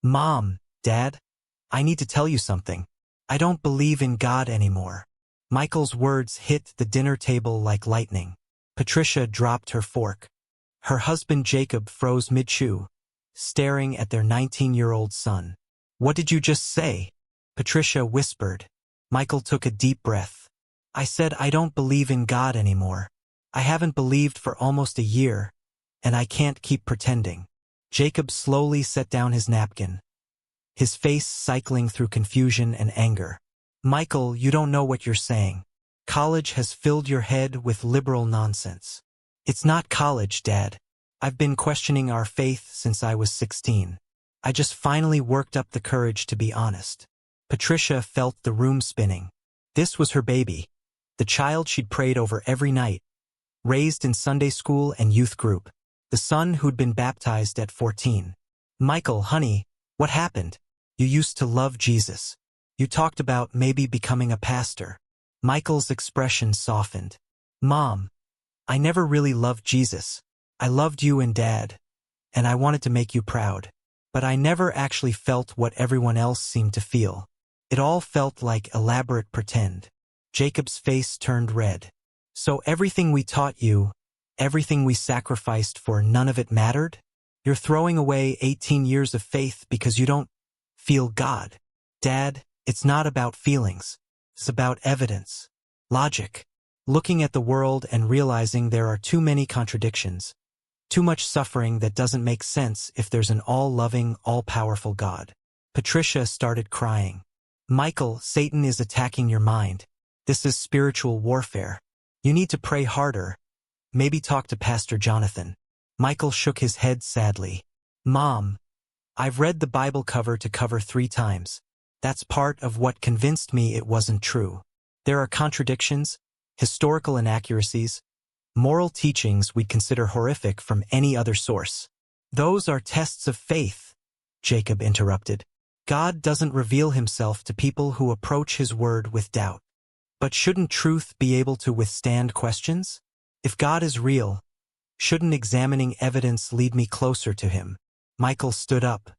Mom, Dad, I need to tell you something. I don't believe in God anymore. Michael's words hit the dinner table like lightning. Patricia dropped her fork. Her husband Jacob froze mid-chew, staring at their 19-year-old son. What did you just say? Patricia whispered. Michael took a deep breath. I said I don't believe in God anymore. I haven't believed for almost a year, and I can't keep pretending. Jacob slowly set down his napkin, his face cycling through confusion and anger. Michael, you don't know what you're saying. College has filled your head with liberal nonsense. It's not college, Dad. I've been questioning our faith since I was 16. I just finally worked up the courage to be honest. Patricia felt the room spinning. This was her baby, the child she'd prayed over every night, raised in Sunday school and youth group, the son who'd been baptized at 14. Michael, honey, what happened? You used to love Jesus. You talked about maybe becoming a pastor. Michael's expression softened. Mom, I never really loved Jesus. I loved you and Dad, and I wanted to make you proud. But I never actually felt what everyone else seemed to feel. It all felt like elaborate pretend. Jacob's face turned red. So everything we taught you, everything we sacrificed for, none of it mattered? You're throwing away 18 years of faith because you don't feel God. Dad, it's not about feelings. It's about evidence. Logic. Looking at the world and realizing there are too many contradictions. Too much suffering that doesn't make sense if there's an all-loving, all-powerful God. Patricia started crying. Michael, Satan is attacking your mind. This is spiritual warfare. You need to pray harder. Maybe talk to Pastor Jonathan. Michael shook his head sadly. Mom, I've read the Bible cover to cover 3 times. That's part of what convinced me it wasn't true. There are contradictions, historical inaccuracies, moral teachings we'd consider horrific from any other source. Those are tests of faith, Jacob interrupted. God doesn't reveal himself to people who approach his word with doubt. But shouldn't truth be able to withstand questions? If God is real, shouldn't examining evidence lead me closer to him? Michael stood up.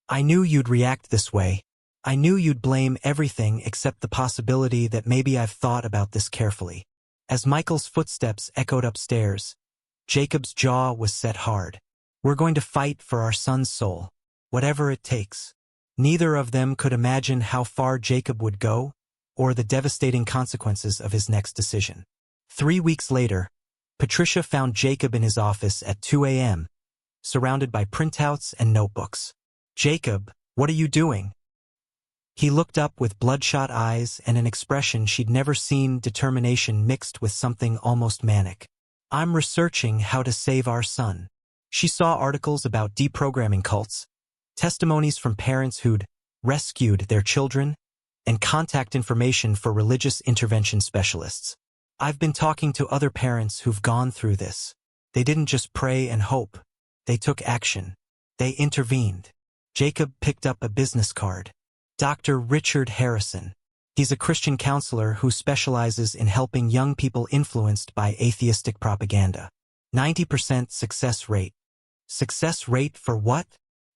I knew you'd react this way. I knew you'd blame everything except the possibility that maybe I've thought about this carefully. As Michael's footsteps echoed upstairs, Jacob's jaw was set hard. We're going to fight for our son's soul, whatever it takes. Neither of them could imagine how far Jacob would go, or the devastating consequences of his next decision. 3 weeks later, Patricia found Jacob in his office at 2 a.m., surrounded by printouts and notebooks. Jacob, what are you doing? He looked up with bloodshot eyes and an expression she'd never seen, determination mixed with something almost manic. I'm researching how to save our son. She saw articles about deprogramming cults, testimonies from parents who'd rescued their children, and contact information for religious intervention specialists. I've been talking to other parents who've gone through this. They didn't just pray and hope. They took action. They intervened. Jacob picked up a business card. Dr. Richard Harrison. He's a Christian counselor who specializes in helping young people influenced by atheistic propaganda. 90% success rate. Success rate for what?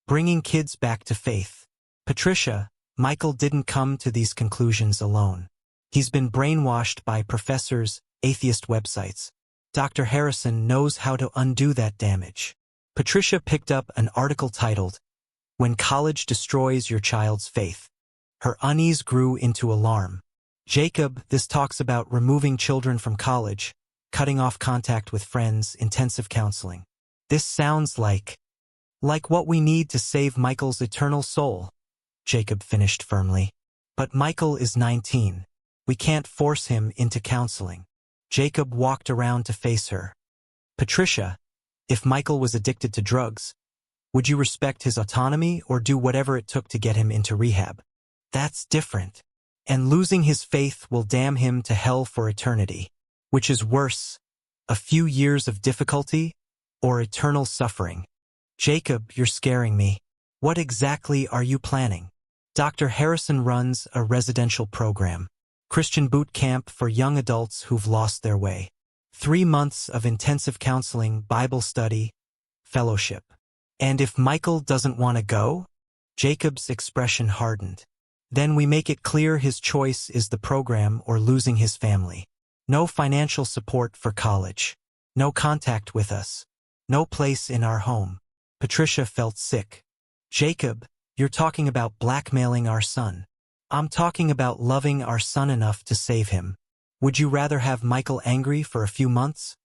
Bringing kids back to faith. Patricia, Michael didn't come to these conclusions alone. He's been brainwashed by professors, atheist websites. Dr. Harrison knows how to undo that damage. Patricia picked up an article titled, When College Destroys Your Child's Faith. Her unease grew into alarm. Jacob, this talks about removing children from college, cutting off contact with friends, intensive counseling. This sounds like what we need to save Michael's eternal soul, Jacob finished firmly. But Michael is 19. We can't force him into counseling. Jacob walked around to face her. Patricia, if Michael was addicted to drugs, would you respect his autonomy or do whatever it took to get him into rehab? That's different. And losing his faith will damn him to hell for eternity. Which is worse, a few years of difficulty or eternal suffering? Jacob, you're scaring me. What exactly are you planning? Dr. Harrison runs a residential program, Christian boot camp for young adults who've lost their way. 3 months of intensive counseling, Bible study, fellowship. And if Michael doesn't want to go? Jacob's expression hardened. Then we make it clear his choice is the program or losing his family. No financial support for college. No contact with us. No place in our home. Patricia felt sick. Jacob, you're talking about blackmailing our son. I'm talking about loving our son enough to save him. Would you rather have Michael angry for a few months?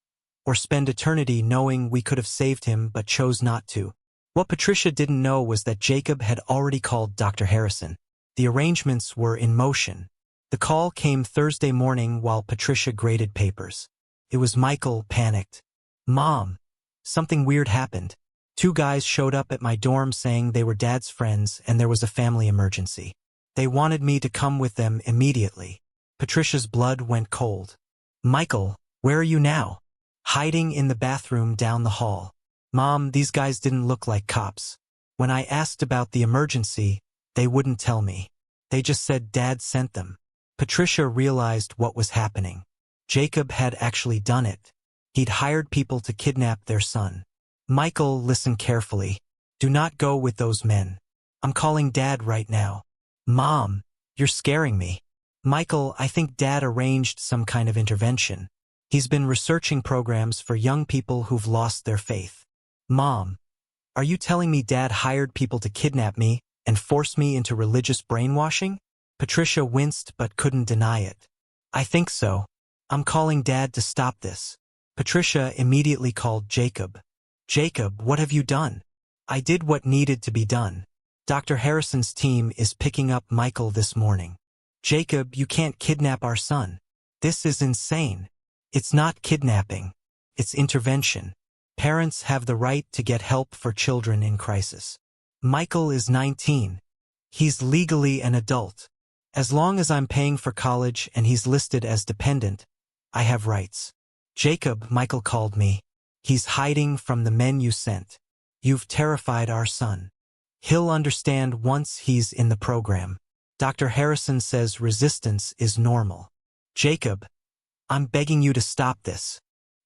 Or spend eternity knowing we could have saved him but chose not to? What Patricia didn't know was that Jacob had already called Dr. Harrison. The arrangements were in motion. The call came Thursday morning while Patricia graded papers. It was Michael, panicked. Mom, something weird happened. 2 guys showed up at my dorm saying they were Dad's friends and there was a family emergency. They wanted me to come with them immediately. Patricia's blood went cold. Michael, where are you now? Hiding in the bathroom down the hall. Mom, these guys didn't look like cops. When I asked about the emergency, they wouldn't tell me. They just said Dad sent them. Patricia realized what was happening. Jacob had actually done it. He'd hired people to kidnap their son. Michael, listen carefully. Do not go with those men. I'm calling Dad right now. Mom, you're scaring me. Michael, I think Dad arranged some kind of intervention. He's been researching programs for young people who've lost their faith. Mom, are you telling me Dad hired people to kidnap me and force me into religious brainwashing? Patricia winced but couldn't deny it. I think so. I'm calling Dad to stop this. Patricia immediately called Jacob. Jacob, what have you done? I did what needed to be done. Dr. Harrison's team is picking up Michael this morning. Jacob, you can't kidnap our son. This is insane. It's not kidnapping. It's intervention. Parents have the right to get help for children in crisis. Michael is 19. He's legally an adult. As long as I'm paying for college and he's listed as dependent, I have rights. Jacob, Michael called me. He's hiding from the men you sent. You've terrified our son. He'll understand once he's in the program. Dr. Harrison says resistance is normal. Jacob, I'm begging you to stop this.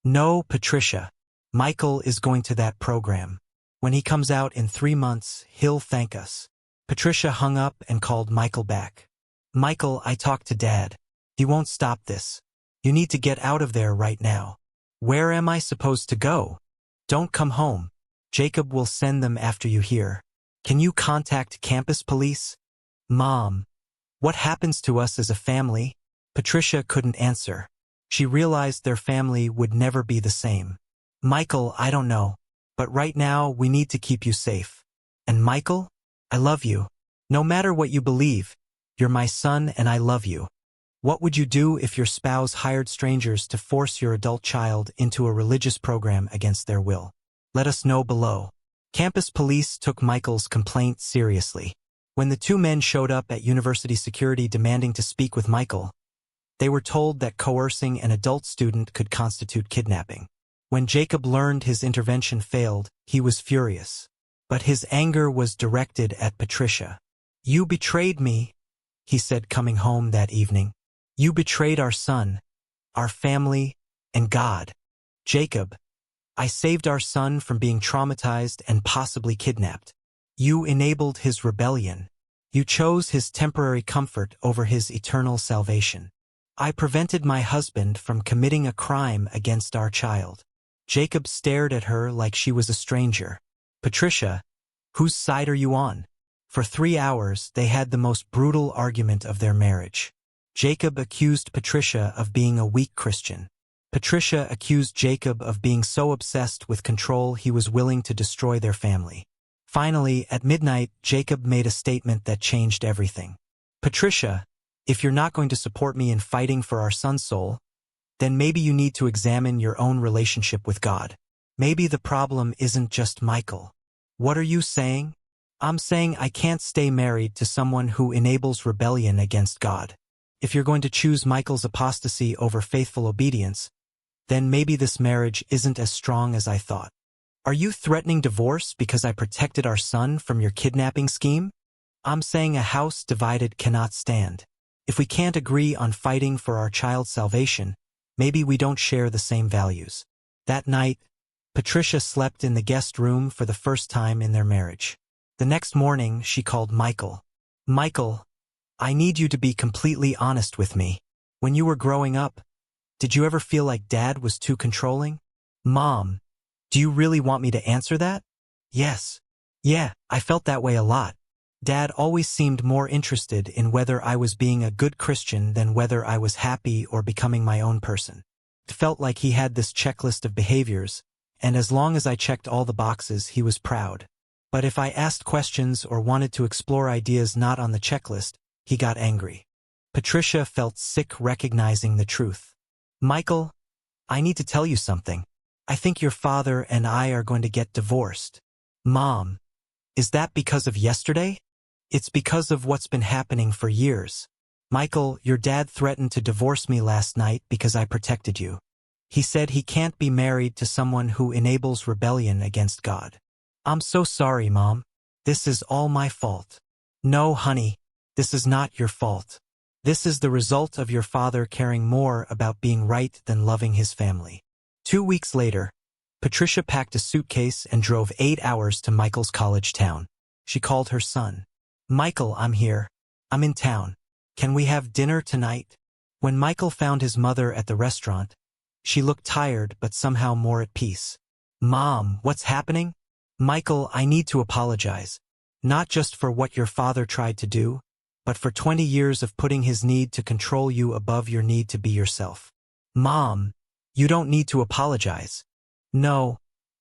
No, Patricia. Michael is going to that program. When he comes out in 3 months, he'll thank us. Patricia hung up and called Michael back. Michael, I talked to Dad. He won't stop this. You need to get out of there right now. Where am I supposed to go? Don't come home. Jacob will send them after you here. Can you contact campus police? Mom, what happens to us as a family? Patricia couldn't answer. She realized their family would never be the same. Michael, I don't know. But right now, we need to keep you safe. And Michael, I love you. No matter what you believe, you're my son and I love you. What would you do if your spouse hired strangers to force your adult child into a religious program against their will? Let us know below. Campus police took Michael's complaint seriously. When the 2 men showed up at university security demanding to speak with Michael, they were told that coercing an adult student could constitute kidnapping. When Jacob learned his intervention failed, he was furious. But his anger was directed at Patricia. You betrayed me, he said coming home that evening. You betrayed our son, our family, and God. Jacob, I saved our son from being traumatized and possibly kidnapped. You enabled his rebellion. You chose his temporary comfort over his eternal salvation. I prevented my husband from committing a crime against our child. Jacob stared at her like she was a stranger. Patricia, whose side are you on? For 3 hours, they had the most brutal argument of their marriage. Jacob accused Patricia of being a weak Christian. Patricia accused Jacob of being so obsessed with control he was willing to destroy their family. Finally, at midnight, Jacob made a statement that changed everything. Patricia, if you're not going to support me in fighting for our son's soul, then maybe you need to examine your own relationship with God. Maybe the problem isn't just Michael. What are you saying? I'm saying I can't stay married to someone who enables rebellion against God. If you're going to choose Michael's apostasy over faithful obedience, then maybe this marriage isn't as strong as I thought. Are you threatening divorce because I protected our son from your kidnapping scheme? I'm saying a house divided cannot stand. If we can't agree on fighting for our child's salvation, maybe we don't share the same values. That night, Patricia slept in the guest room for the first time in their marriage. The next morning, she called Michael. Michael, I need you to be completely honest with me. When you were growing up, did you ever feel like Dad was too controlling? Mom, do you really want me to answer that? Yes. Yeah, I felt that way a lot. Dad always seemed more interested in whether I was being a good Christian than whether I was happy or becoming my own person. It felt like he had this checklist of behaviors, and as long as I checked all the boxes, he was proud. But if I asked questions or wanted to explore ideas not on the checklist, he got angry. Patricia felt sick recognizing the truth. Michael, I need to tell you something. I think your father and I are going to get divorced. Mom, is that because of yesterday? It's because of what's been happening for years. Michael, your dad threatened to divorce me last night because I protected you. He said he can't be married to someone who enables rebellion against God. I'm so sorry, Mom. This is all my fault. No, honey, this is not your fault. This is the result of your father caring more about being right than loving his family. 2 weeks later, Patricia packed a suitcase and drove 8 hours to Michael's college town. She called her son. Michael, I'm here. I'm in town. Can we have dinner tonight? When Michael found his mother at the restaurant, she looked tired but somehow more at peace. Mom, what's happening? Michael, I need to apologize. Not just for what your father tried to do, but for 20 years of putting his need to control you above your need to be yourself. Mom, you don't need to apologize. No,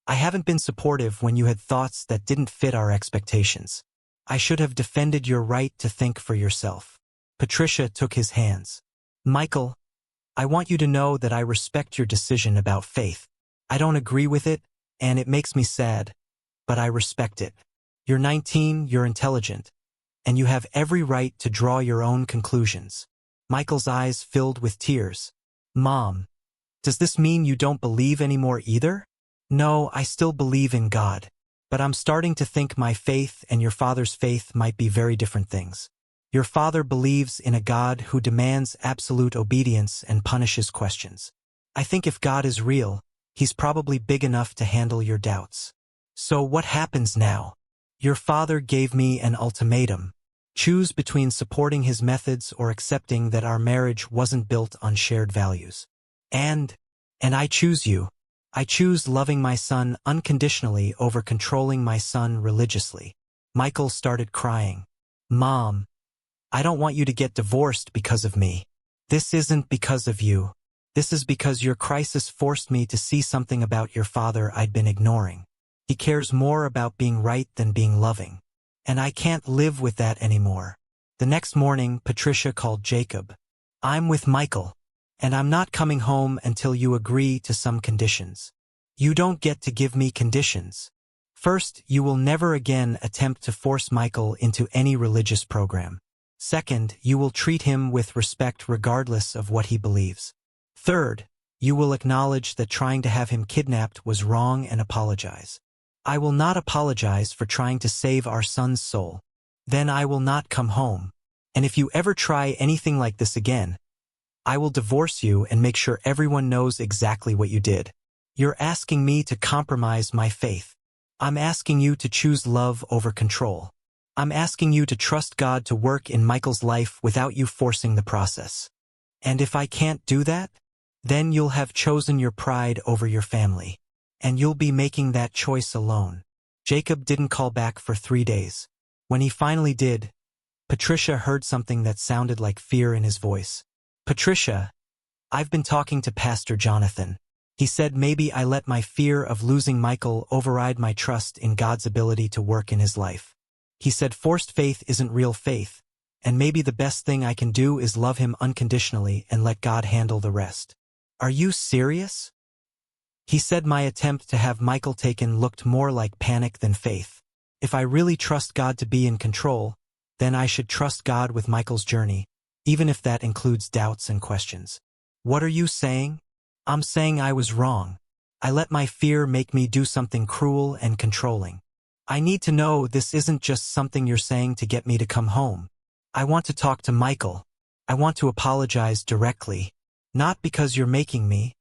I haven't been supportive when you had thoughts that didn't fit our expectations. I should have defended your right to think for yourself. Patricia took his hands. Michael, I want you to know that I respect your decision about faith. I don't agree with it, and it makes me sad, but I respect it. You're 19, you're intelligent, and you have every right to draw your own conclusions. Michael's eyes filled with tears. Mom, does this mean you don't believe anymore either? No, I still believe in God, but I'm starting to think my faith and your father's faith might be very different things. Your father believes in a God who demands absolute obedience and punishes questions. I think if God is real, he's probably big enough to handle your doubts. So what happens now? Your father gave me an ultimatum. Choose between supporting his methods or accepting that our marriage wasn't built on shared values. And I choose you. I choose loving my son unconditionally over controlling my son religiously. Michael started crying. Mom, I don't want you to get divorced because of me. This isn't because of you. This is because your crisis forced me to see something about your father I'd been ignoring. He cares more about being right than being loving. And I can't live with that anymore. The next morning, Patricia called Jacob. I'm with Michael, and I'm not coming home until you agree to some conditions. You don't get to give me conditions. First, you will never again attempt to force Michael into any religious program. Second, you will treat him with respect regardless of what he believes. Third, you will acknowledge that trying to have him kidnapped was wrong and apologize. I will not apologize for trying to save our son's soul. Then I will not come home. And if you ever try anything like this again, I will divorce you and make sure everyone knows exactly what you did. You're asking me to compromise my faith. I'm asking you to choose love over control. I'm asking you to trust God to work in Michael's life without you forcing the process. And if I can't do that, then you'll have chosen your pride over your family. And you'll be making that choice alone. Jacob didn't call back for 3 days. When he finally did, Patricia heard something that sounded like fear in his voice. Patricia, I've been talking to Pastor Jonathan. He said maybe I let my fear of losing Michael override my trust in God's ability to work in his life. He said forced faith isn't real faith, and maybe the best thing I can do is love him unconditionally and let God handle the rest. Are you serious? He said my attempt to have Michael taken looked more like panic than faith. If I really trust God to be in control, then I should trust God with Michael's journey, even if that includes doubts and questions. What are you saying? I'm saying I was wrong. I let my fear make me do something cruel and controlling. I need to know this isn't just something you're saying to get me to come home. I want to talk to Michael. I want to apologize directly, not because you're making me,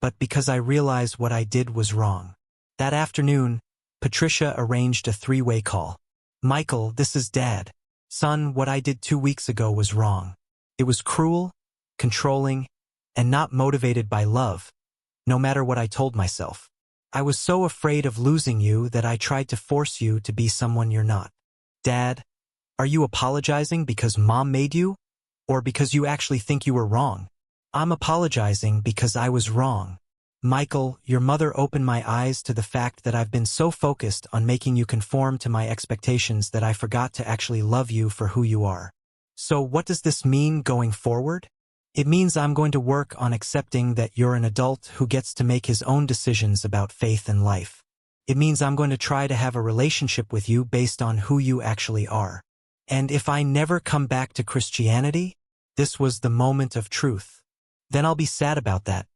but because I realize what I did was wrong. That afternoon, Patricia arranged a 3-way call. Michael, this is Dad. Son, what I did 2 weeks ago was wrong. It was cruel, controlling, and not motivated by love, no matter what I told myself. I was so afraid of losing you that I tried to force you to be someone you're not. Dad, are you apologizing because Mom made you? Or because you actually think you were wrong? I'm apologizing because I was wrong. Michael, your mother opened my eyes to the fact that I've been so focused on making you conform to my expectations that I forgot to actually love you for who you are. So what does this mean going forward? It means I'm going to work on accepting that you're an adult who gets to make his own decisions about faith and life. It means I'm going to try to have a relationship with you based on who you actually are. And if I never come back to Christianity, this was the moment of truth. Then I'll be sad about that.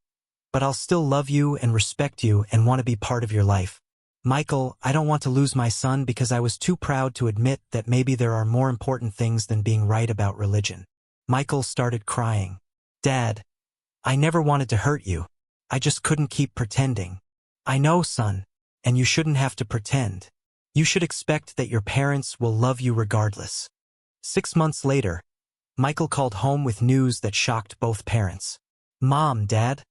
But I'll still love you and respect you and want to be part of your life. Michael, I don't want to lose my son because I was too proud to admit that maybe there are more important things than being right about religion. Michael started crying. Dad, I never wanted to hurt you. I just couldn't keep pretending. I know, son, and you shouldn't have to pretend. You should expect that your parents will love you regardless. 6 months later, Michael called home with news that shocked both parents. Mom, Dad,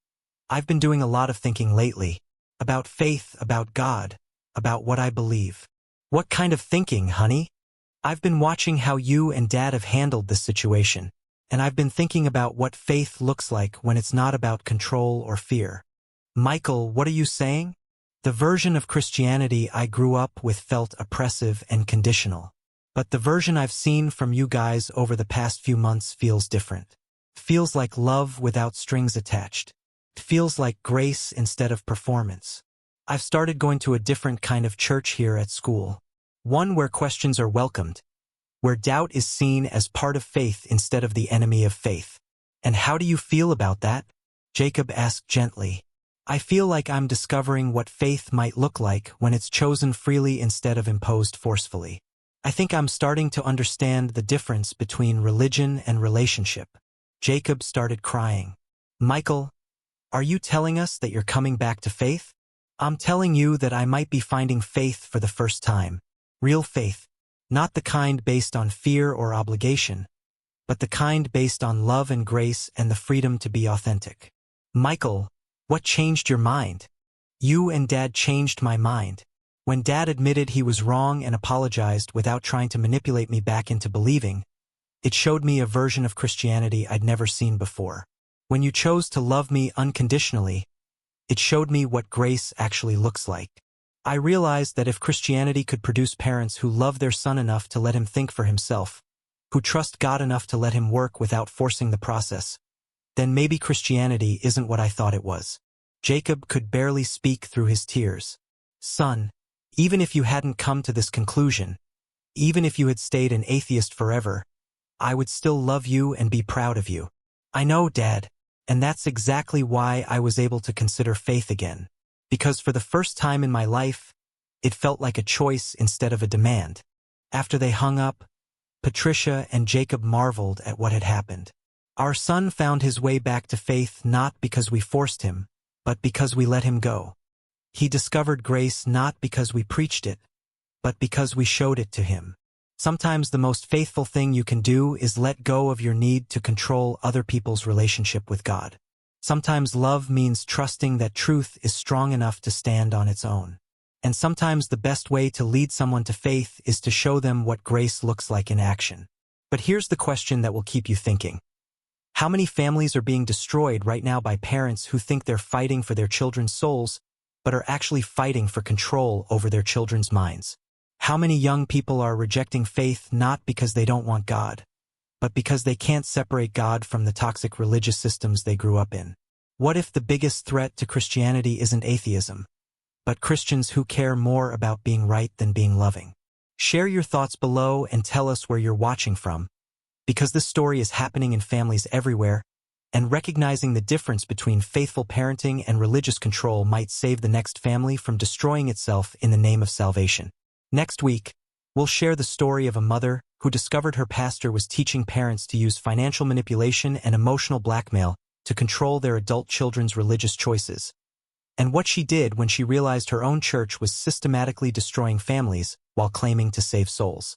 I've been doing a lot of thinking lately. About faith, about God, about what I believe. What kind of thinking, honey? I've been watching how you and Dad have handled this situation. And I've been thinking about what faith looks like when it's not about control or fear. Michael, what are you saying? The version of Christianity I grew up with felt oppressive and conditional. But the version I've seen from you guys over the past few months feels different. Feels like love without strings attached. It feels like grace instead of performance. I've started going to a different kind of church here at school. One where questions are welcomed, where doubt is seen as part of faith instead of the enemy of faith. And how do you feel about that? Jacob asked gently. I feel like I'm discovering what faith might look like when it's chosen freely instead of imposed forcefully. I think I'm starting to understand the difference between religion and relationship. Jacob started crying. Michael, are you telling us that you're coming back to faith? I'm telling you that I might be finding faith for the first time. Real faith. Not the kind based on fear or obligation, but the kind based on love and grace and the freedom to be authentic. Michael, what changed your mind? You and Dad changed my mind. When Dad admitted he was wrong and apologized without trying to manipulate me back into believing, it showed me a version of Christianity I'd never seen before. When you chose to love me unconditionally, it showed me what grace actually looks like. I realized that if Christianity could produce parents who love their son enough to let him think for himself, who trust God enough to let him work without forcing the process, then maybe Christianity isn't what I thought it was. Jacob could barely speak through his tears. Son, even if you hadn't come to this conclusion, even if you had stayed an atheist forever, I would still love you and be proud of you. I know, Dad, and that's exactly why I was able to consider faith again. Because for the first time in my life, it felt like a choice instead of a demand. After they hung up, Patricia and Jacob marveled at what had happened. Our son found his way back to faith not because we forced him, but because we let him go. He discovered grace not because we preached it, but because we showed it to him. Sometimes the most faithful thing you can do is let go of your need to control other people's relationship with God. Sometimes love means trusting that truth is strong enough to stand on its own. And sometimes the best way to lead someone to faith is to show them what grace looks like in action. But here's the question that will keep you thinking. How many families are being destroyed right now by parents who think they're fighting for their children's souls, but are actually fighting for control over their children's minds? How many young people are rejecting faith not because they don't want God, but because they can't separate God from the toxic religious systems they grew up in? What if the biggest threat to Christianity isn't atheism, but Christians who care more about being right than being loving? Share your thoughts below and tell us where you're watching from, because this story is happening in families everywhere, and recognizing the difference between faithful parenting and religious control might save the next family from destroying itself in the name of salvation. Next week, we'll share the story of a mother who discovered her pastor was teaching parents to use financial manipulation and emotional blackmail to control their adult children's religious choices. and what she did when she realized her own church was systematically destroying families while claiming to save souls.